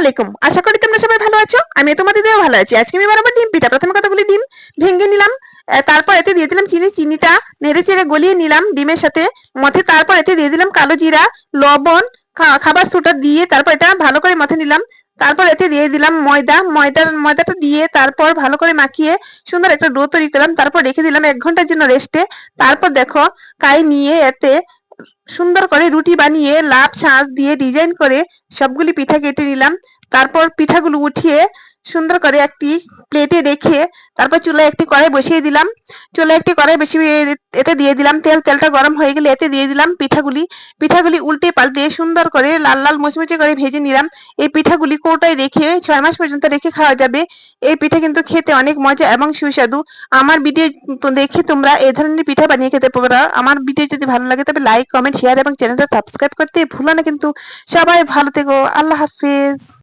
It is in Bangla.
আলাইকুম, আশা করি তোমরা সবাই ভালো আছো। আমি তোমাদের দিয়েও ভালো আছি। আজকে আমি বানাবো ডিম পিঠা। প্রথমে কতগুলি ডিম ভেঙে নিলাম, তারপর এতে দিয়ে দিলাম চিনি। চিনিটা নেড়ে চেড়ে গলিয়ে নিলাম ডিমের সাথে মথে। তারপর এতে দিয়ে দিলাম কালো জিরা, লবণ, খাবার সোডা দিয়ে তারপর এটা ভালো করে মথে নিলাম। তারপর এতে দিয়ে দিলাম ময়দাটা দিয়ে তারপর ভালো করে মাখিয়ে সুন্দর একটা ডো তৈরি করলাম। তারপর রেখে দিলাম 1 ঘন্টার জন্য রেস্টে। তারপর দেখো কাই নিয়ে এতে সুন্দর করে রুটি বানিয়ে লাভ ছাঁচ দিয়ে ডিজাইন করে সবগুলি পিঠা কেটে নিলাম। তারপর পিঠাগুলো উঠিয়ে সুন্দর করে একটি প্লেটে রেখে তারপর চুলায় একটি কড়াই বসিয়ে দিলাম। চুলায় একটি কড়াই বসিয়ে এতে দিয়ে দিলাম তেল। তেলটা গরম হয়ে গেলে এতে দিয়ে দিলাম পিঠাগুলি উল্টে পাল্টে সুন্দর করে লাল লাল মুচমুচে করে ভেজে নিলাম। এই পিঠাগুলি কৌটায় রেখে 6 মাস পর্যন্ত রেখে খাওয়া যাবে। এই পিঠা কিন্তু খেতে অনেক মজা এবং সুস্বাদু। আমার ভিডিও দেখে তোমরা এই ধরনের পিঠা বানিয়ে খেতে পারো। আমার ভিডিও যদি ভালো লাগে তবে লাইক, কমেন্ট, শেয়ার এবং চ্যানেলটা সাবস্ক্রাইব করতে ভুলো না কিন্তু। সবাই ভালো থেকো। আল্লাহ হাফেজ।